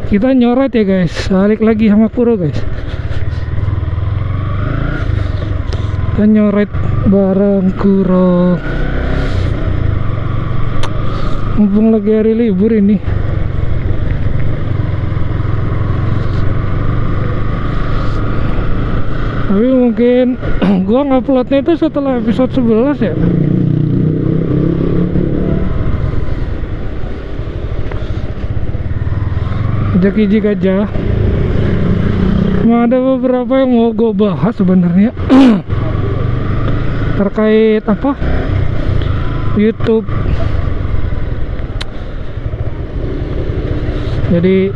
Kita nyoret ya guys, balik lagi sama Puro guys. Kita nyoret bareng Kuro. Mumpung lagi hari libur ini. Tapi mungkin gua nguploadnya itu setelah episode 11 ya. Jaki aja. Cuma ada beberapa yang mau gue bahas sebenarnya terkait apa YouTube. Jadi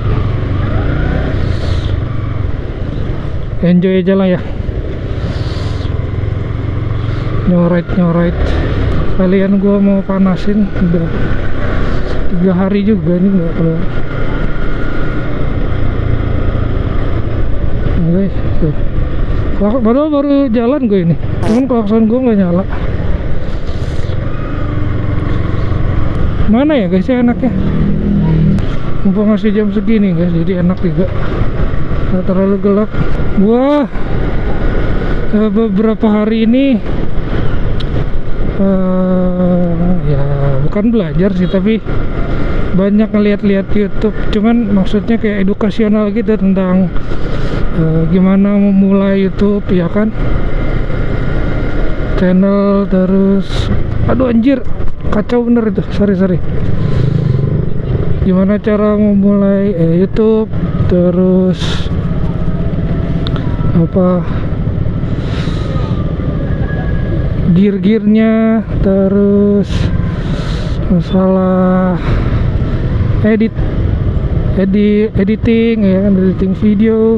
enjoy aja lah ya, nyoret kalian. Gua mau panasin udah 3 hari juga nih nggak keluar. Guys, tuh. Baru jalan gue ini, cuman klakson gue nggak nyala. Mana ya guys ya enaknya? Mumpung masih jam segini guys, jadi enak juga, nggak terlalu gelap. Gua beberapa hari ini ya bukan belajar sih, tapi banyak ngeliat-liat YouTube. Cuman maksudnya kayak edukasional gitu tentang gimana memulai YouTube ya kan, channel. Terus aduh anjir, kacau bener itu, sorry. Gimana cara memulai YouTube, terus apa gear-gearnya, terus masalah editing ya kan, editing video,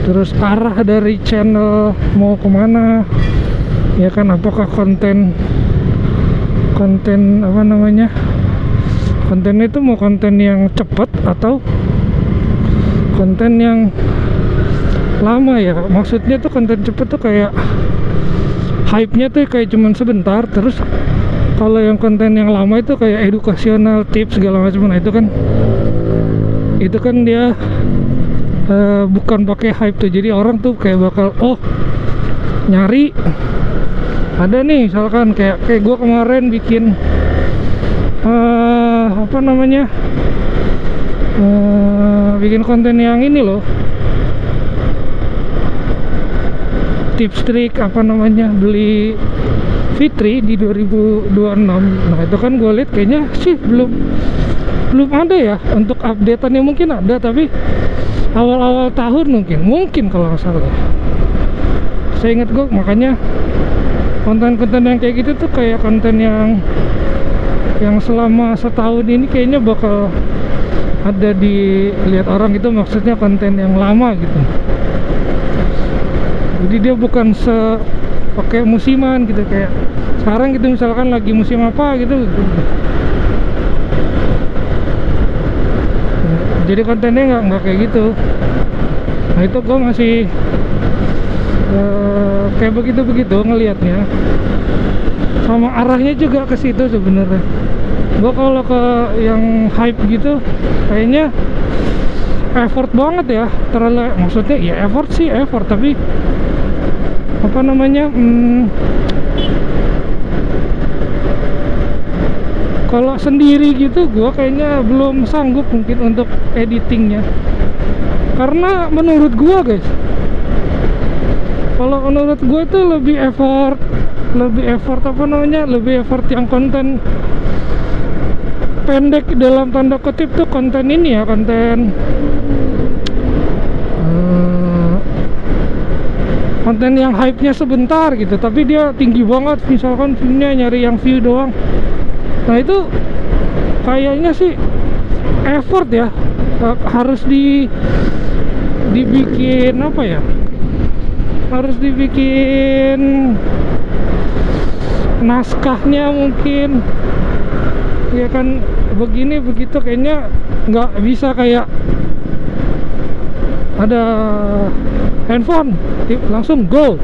terus arah dari channel mau kemana ya kan, apakah konten apa namanya, konten itu mau konten yang cepat atau konten yang lama ya. Maksudnya tuh konten cepet tuh kayak hype-nya tuh kayak cuman sebentar, terus kalau yang konten yang lama itu kayak edukasional, tips segala macam. Nah itu kan dia bukan pakai hype tuh, jadi orang tuh kayak bakal nyari. Ada nih misalkan kayak gue kemarin bikin apa namanya, bikin konten yang ini loh, tips trik apa namanya beli Fitri di 2026. Nah itu kan gue lihat kayaknya sih belum ada ya untuk updateannya. Mungkin ada tapi awal-awal tahun mungkin kalau nggak salah. Saya ingat gue, makanya konten-konten yang kayak gitu tuh kayak konten yang selama setahun ini kayaknya bakal ada dilihat orang gitu. Maksudnya konten yang lama gitu, jadi dia bukan pakai musiman gitu kayak sekarang gitu, misalkan lagi musim apa gitu. Jadi kontennya nggak kayak gitu. Nah itu gue masih kayak begitu ngelihatnya, sama arahnya juga ke situ sebenarnya. Gue kalau ke yang hype gitu kayaknya effort banget ya, terlalu, maksudnya ya effort tapi apa namanya, kalau sendiri gitu gue kayaknya belum sanggup mungkin untuk editingnya. Karena menurut gue guys, kalau menurut gue itu lebih effort apa namanya, lebih effort yang konten pendek dalam tanda kutip tuh, konten ini ya, konten yang hype-nya sebentar gitu, tapi dia tinggi banget. Misalkan view-nya nyari yang view doang. Nah itu kayaknya sih effort ya, harus dibikin apa ya, harus dibikin naskahnya mungkin ya kan, begini begitu. Kayaknya nggak bisa kayak ada handphone langsung go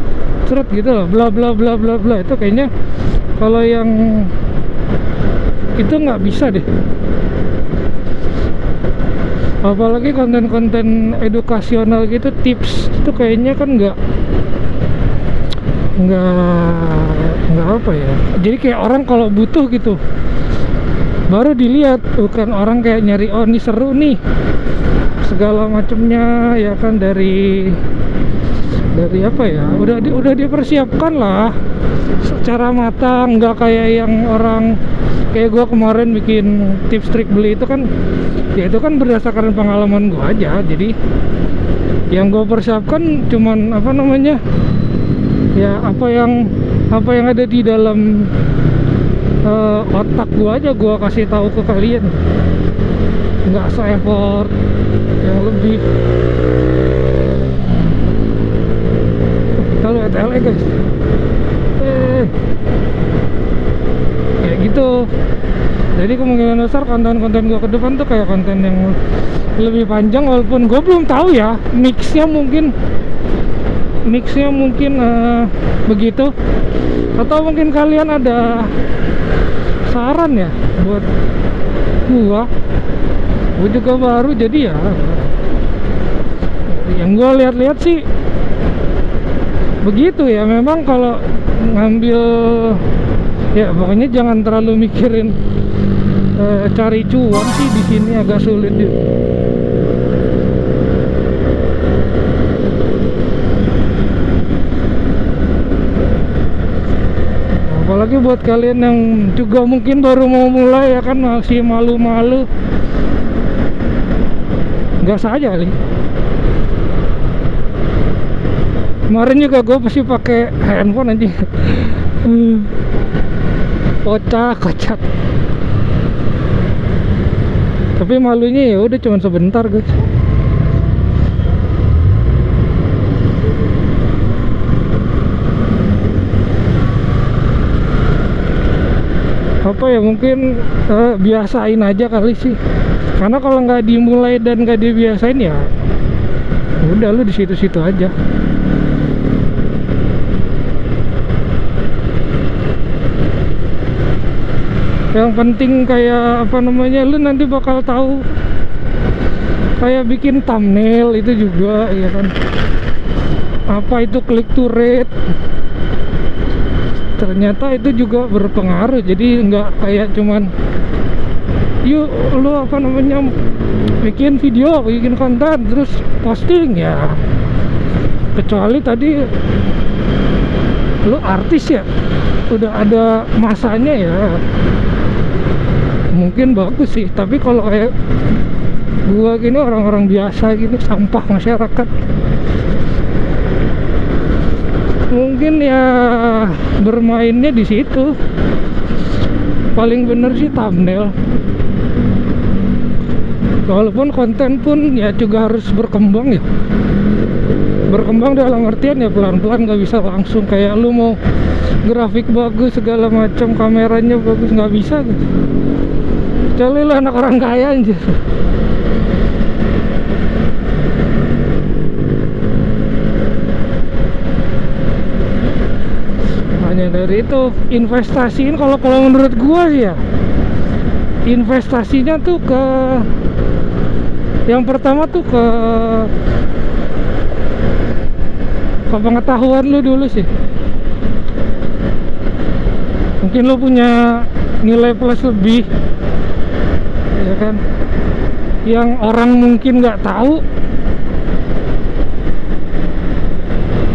seret gitu loh, bla bla bla bla bla. Itu kayaknya kalau yang itu nggak bisa deh. apalagi konten-konten edukasional gitu, tips itu kayaknya kan nggak apa ya, jadi kayak orang kalau butuh gitu baru dilihat, bukan orang kayak nyari oh ini seru nih segala macamnya ya kan, dari apa ya, udah dipersiapkan lah secara matang, nggak kayak yang orang kayak gua kemarin bikin tips trik beli itu kan, ya itu kan berdasarkan pengalaman gua aja. Jadi yang gua persiapkan cuman apa namanya ya, apa yang ada di dalam otak gua aja gua kasih tahu ke kalian, nggak se-effort yang lebih. Kita lihat LE guys, kayak gitu. Jadi kemungkinan besar konten-konten gua ke depan tuh kayak konten yang lebih panjang, walaupun gua belum tahu ya mixnya mungkin begitu, atau mungkin kalian ada saran ya buat gua juga baru, jadi ya yang gua lihat-lihat sih begitu ya. Memang kalau ngambil ya pokoknya jangan terlalu mikirin cari cuan sih, di sini agak sulit ya. Apalagi buat kalian yang juga mungkin baru mau mulai ya kan, masih malu-malu, gas aja kali. Kemarin juga gue pasti pakai handphone aja. Kocak. Tapi malunya ya udah cuma sebentar guys. Apa ya, mungkin biasain aja kali sih, karena kalau nggak dimulai dan nggak dibiasain ya udah lu di situ-situ aja. Yang penting kayak apa namanya, lu nanti bakal tahu kayak bikin thumbnail itu juga ya kan, apa itu click to rate, ternyata itu juga berpengaruh. Jadi nggak kayak cuman yuk lu apa namanya bikin video, bikin konten terus posting ya, kecuali tadi lu artis ya udah ada masanya ya mungkin bagus sih. Tapi kalau kayak gua gini, orang-orang biasa gini, sampah masyarakat, mungkin ya bermainnya di situ. Paling bener sih thumbnail. Walaupun konten pun ya juga harus berkembang ya. Berkembang dalam artian ya pelan-pelan, nggak bisa langsung kayak lu mau grafik bagus segala macam, kameranya bagus, nggak bisa gitu. Kecuali lu anak orang kaya anjir. Hanya dari itu investasiin, kalau menurut gua sih ya, investasinya tuh ke yang pertama tuh ke pengetahuan lu dulu sih. Mungkin lu punya nilai plus lebih ya kan, yang orang mungkin nggak tahu,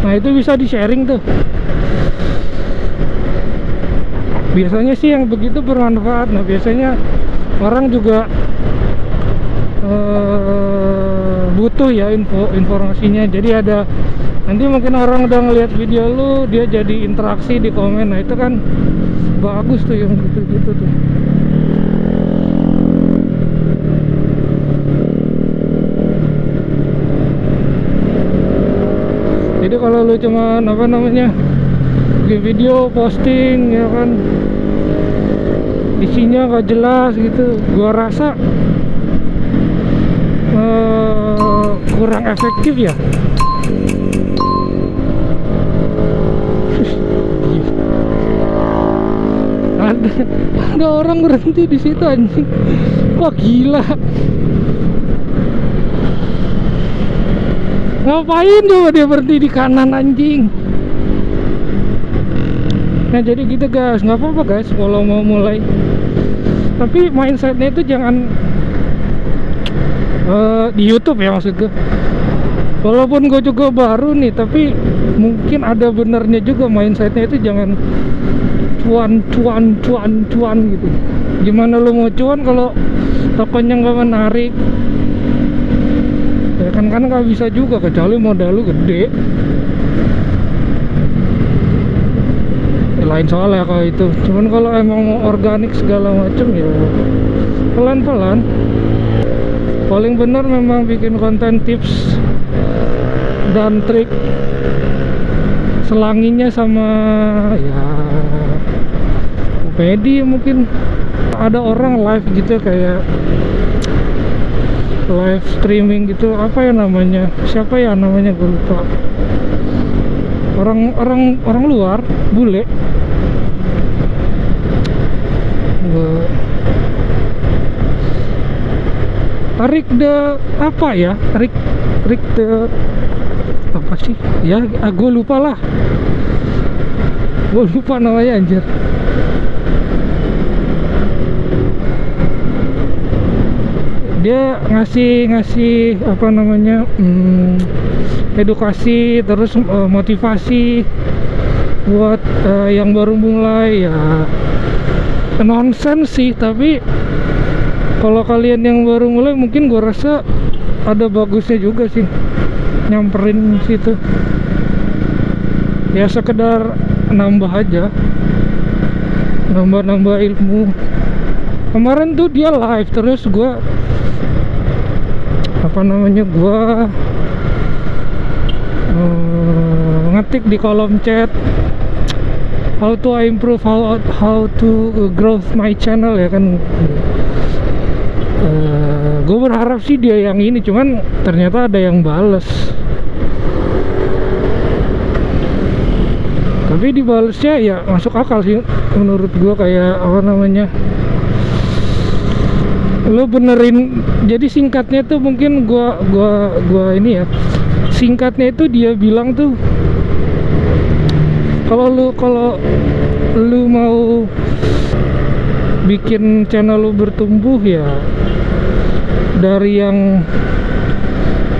nah itu bisa di sharing tuh. Biasanya sih yang begitu bermanfaat. Nah biasanya orang juga butuh ya informasinya. Jadi ada, nanti mungkin orang udah ngeliat video lu, dia jadi interaksi di komen. Nah itu kan bagus tuh yang gitu-gitu tuh. Jadi kalau lu cuma apa namanya bikin video posting ya kan, isinya gak jelas gitu, gua rasa kurang efektif ya. ada orang berhenti di situ anjing, wah gila. Ngapain coba dia berhenti di kanan anjing. Nah jadi gitu guys, nggak apa-apa guys kalau mau mulai, tapi mindsetnya itu jangan di YouTube ya maksud gue. Walaupun gue juga baru nih, tapi mungkin ada benernya juga mindsetnya itu jangan cuan gitu. Gimana lu mau cuan kalau tokonya nggak menarik? Ya kan nggak bisa juga, kecuali modal lu gede. Ya, lain soal ya kalau itu. Cuman kalau emang mau organik segala macem ya pelan-pelan. Paling bener memang bikin konten tips dan trik selanginya sama ya komedi. Mungkin ada orang live gitu kayak live streaming gitu, apa ya namanya, siapa ya namanya, gue lupa. Orang luar, bule. Rick the apa ya, Rick the apa sih ya, gue lupa lah, gue lupa namanya anjir. Dia ngasih apa namanya, edukasi, terus motivasi buat yang baru mulai ya. Nonsense sih, tapi kalau kalian yang baru mulai mungkin gue rasa ada bagusnya juga sih nyamperin situ. Ya sekedar nambah aja, nambah ilmu. Kemarin tuh dia live, terus gue apa namanya, gue ngetik di kolom chat how to improve, how to grow my channel ya kan. Gue berharap sih dia yang ini, cuman ternyata ada yang bales. Tapi dibalesnya ya masuk akal sih menurut gue, kayak apa namanya, lo benerin. Jadi singkatnya tuh mungkin gua ini ya, singkatnya itu dia bilang tuh kalau lu mau bikin channel lu bertumbuh ya dari yang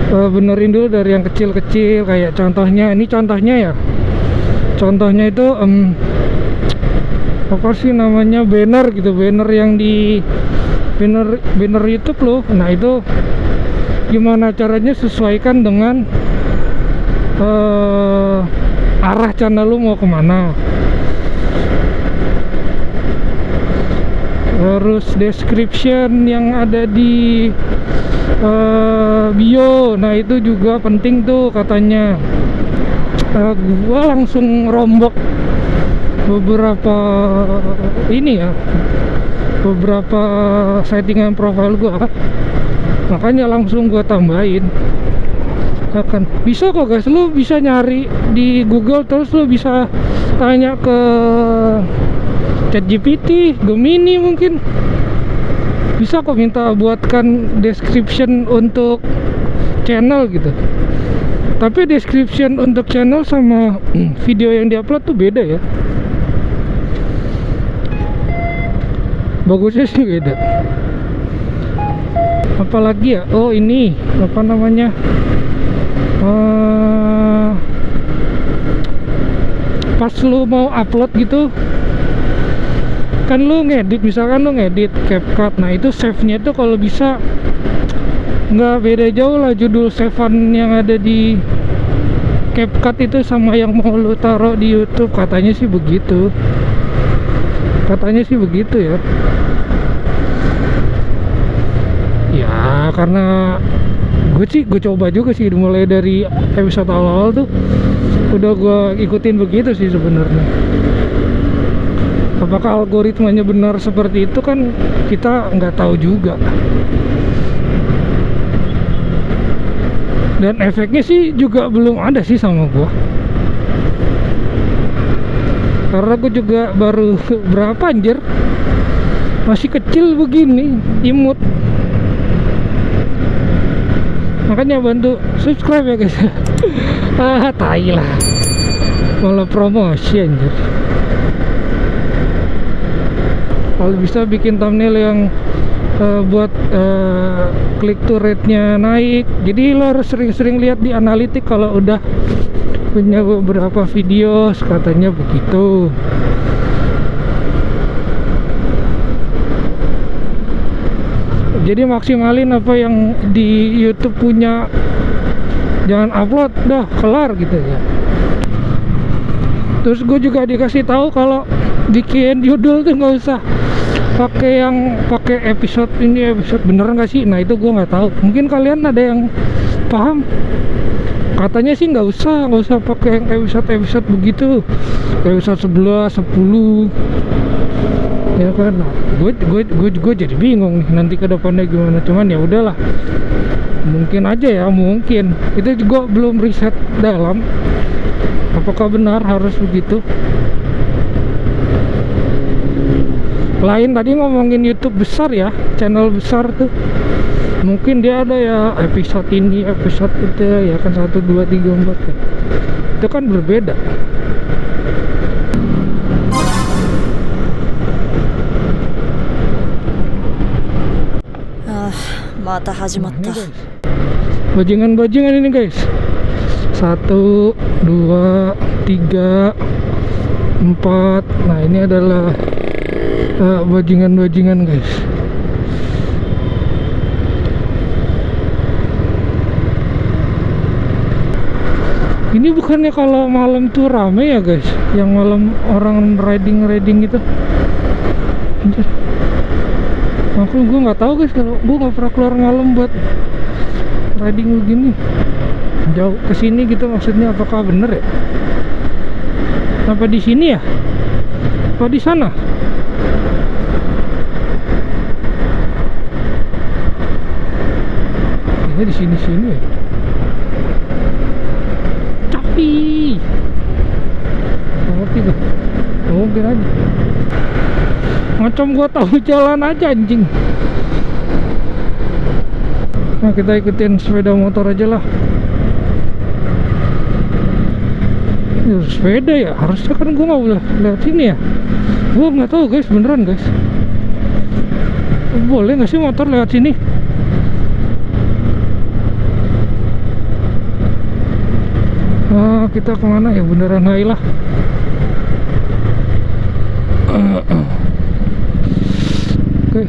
benerin dulu dari yang kecil-kecil. Kayak contohnya, ini contohnya ya, contohnya itu apa sih namanya, banner gitu, banner yang di banner YouTube loh. Nah itu gimana caranya sesuaikan dengan arah channel lu mau kemana. Terus description yang ada di bio, nah itu juga penting tuh katanya. Gua langsung rombok beberapa ini ya, beberapa settingan profile gua, makanya langsung gua tambahin. Akan bisa kok guys, lu bisa nyari di Google, terus lu bisa tanya ke ChatGPT, Gemini mungkin bisa kok minta buatkan description untuk channel gitu. Tapi description untuk channel sama video yang diupload tuh beda ya, bagusnya sih beda. Apalagi ya, oh ini apa namanya, pas lu mau upload gitu kan, lu ngedit, misalkan lu ngedit CapCut, nah itu save-nya tuh kalau bisa nggak beda jauh lah judul save-an yang ada di CapCut itu sama yang mau lu taruh di YouTube. Katanya sih begitu, ya. Ya karena gue coba juga sih, mulai dari episode awal tuh udah gue ikutin begitu sih sebenarnya. Apakah algoritmanya benar seperti itu kan kita nggak tahu juga. Dan efeknya sih juga belum ada sih sama gua, karena gua juga baru berapa anjir, masih kecil begini, imut. Makanya bantu subscribe ya guys. Tai lah, malah promosi anjir. Kalau bisa bikin thumbnail yang buat click to rate-nya naik. Jadi lo harus sering-sering lihat di analitik kalau udah punya beberapa video, katanya begitu. Jadi maksimalin apa yang di YouTube punya, jangan upload dah kelar gitu ya. Terus gue juga dikasih tahu kalau bikin judul tuh nggak usah pakai episode ini, episode bener nggak sih? Nah itu gue nggak tahu, mungkin kalian ada yang paham. Katanya sih nggak usah pakai yang episode begitu, episode 11, 10 ya kan. Nah, gue jadi bingung nih nanti ke depannya gimana. Cuman ya udahlah, mungkin aja ya, mungkin itu juga belum riset dalam apakah benar harus begitu. Lain tadi ngomongin YouTube besar ya, channel besar tuh, mungkin dia ada ya episode ini, episode itu ya kan, 1, 2, 3, 4 ya. Itu kan berbeda. Mata hajimatta. Bajingan-bajingan ini guys. 1, 2, 3, 4. Nah ini adalah bajingan-bajingan guys. Ini bukannya kalau malam tuh rame ya guys, yang malam orang riding itu. Anjir. Aku gue nggak tahu guys, kalau gue nggak pernah keluar malam buat riding begini jauh kesini gitu. Maksudnya apakah bener ya? Apa di sini ya? Apa di sana? Ini di sini ya. Tapi nggak ngerti gue. Mungkin aja. Macam gua tahu jalan aja anjing. Nah kita ikutin sepeda motor aja lah. Ya, sepeda ya, harusnya kan gua nggak boleh lewat sini ya. Gua nggak tahu guys, beneran guys. Boleh nggak sih motor lewat sini? Kita kemana ya, beneran hai lah. Oke.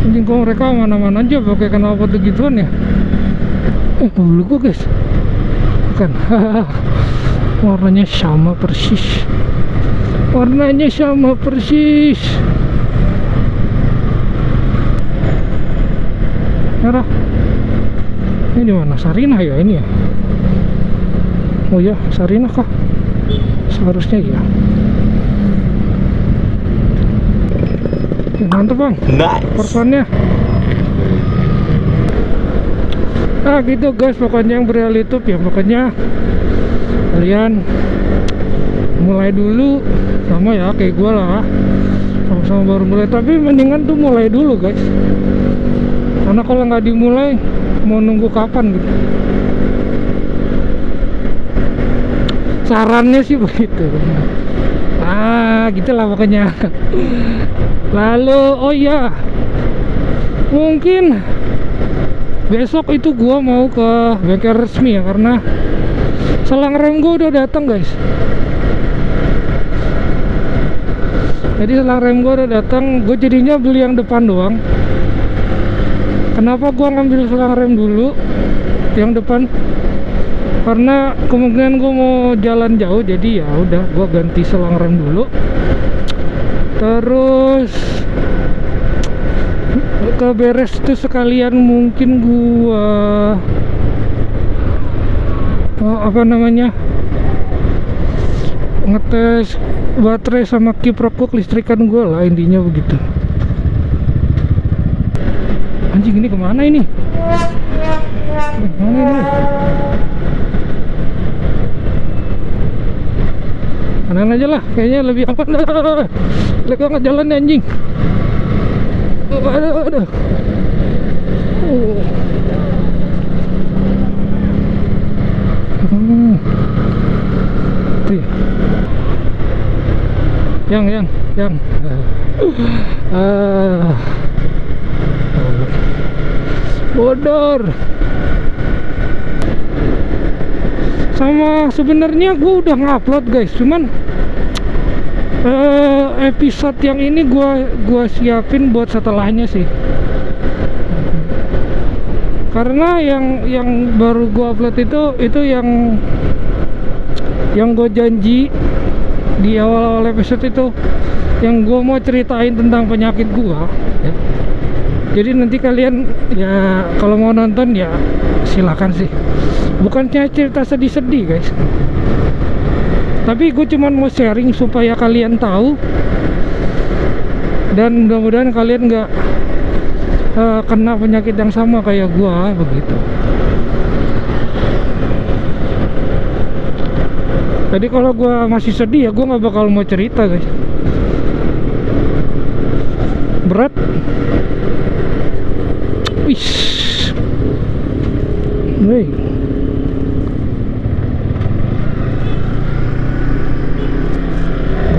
Anjing kok mereka mana-mana aja pakai knalpot begituan ya. Mobil gua guys. Bukan. Warnanya sama persis. Warnanya sama persis. Merah. Ini di mana? Sarinah ya ini ya. Oh ya, Sarinah kah? Seharusnya iya. Mantap bang, nice. Porsannya. Nah gitu guys, pokoknya yang bereal YouTube ya, pokoknya kalian mulai dulu sama ya kayak gue lah, sama-sama baru mulai. Tapi mendingan tuh mulai dulu guys, karena kalau nggak dimulai mau nunggu kapan gitu. Sarannya sih begitu. Gitulah pokoknya. Lalu oh iya, mungkin besok itu gua mau ke bengkel resmi ya, karena selang rem gua udah datang guys. Jadi selang rem gua udah datang, gua jadinya beli yang depan doang. Kenapa gua ngambil selang rem dulu yang depan? Karena kemungkinan gua mau jalan jauh, jadi ya udah gua ganti selang rem dulu. Terus ke beres tuh sekalian mungkin gua apa namanya, ngetes baterai sama kiprok listrikan gua lah, intinya begitu. Anjing ini kemana ini? Kemana ini? Kanan aja lah, kayaknya lebih aman. Lihat banget jalannya anjing. Aduh. yang bodor. Sama sebenarnya gue udah ngupload guys, cuman episode yang ini gua siapin buat setelahnya sih, karena yang baru gua upload itu yang gue janji di awal-awal episode itu, yang gue mau ceritain tentang penyakit gua ya. Jadi nanti kalian ya kalau mau nonton ya silakan sih, bukannya cerita sedih-sedih guys, tapi gue cuman mau sharing supaya kalian tahu, dan mudah-mudahan kalian nggak kena penyakit yang sama kayak gua begitu. Jadi kalau gua masih sedih ya gua nggak bakal mau cerita guys. Berat. Wish. Wey.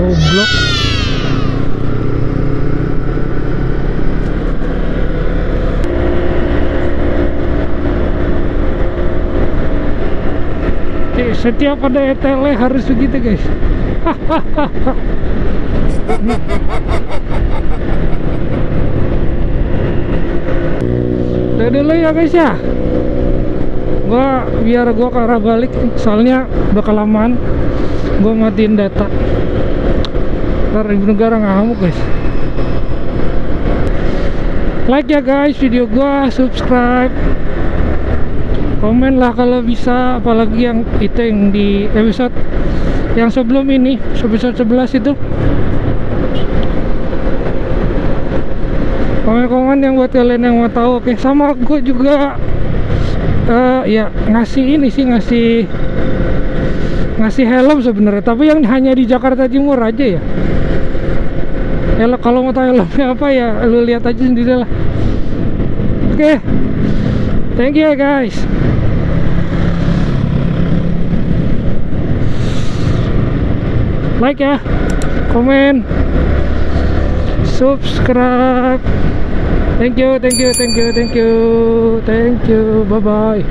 Goblok. Setiap ada ETL harus begitu guys. Udah dulu ya guys ya, biar gua ke arah balik nih, soalnya udah kelamaan. Gua matiin data, ntar ibu negara ngamuk guys. Like ya guys video gua, subscribe, komen lah kalau bisa, apalagi yang itu yang di episode yang sebelum ini, episode 11 itu. Komen-komen yang buat kalian yang mau tahu. Oke, sama gue juga ya ngasih ini sih, ngasih helm sebenarnya, tapi yang hanya di Jakarta Timur aja ya. Helm, kalau mau tahu helmnya apa ya lu lihat aja sendiri lah. Oke, thank you guys. Like ya, komen, subscribe. Thank you, bye bye.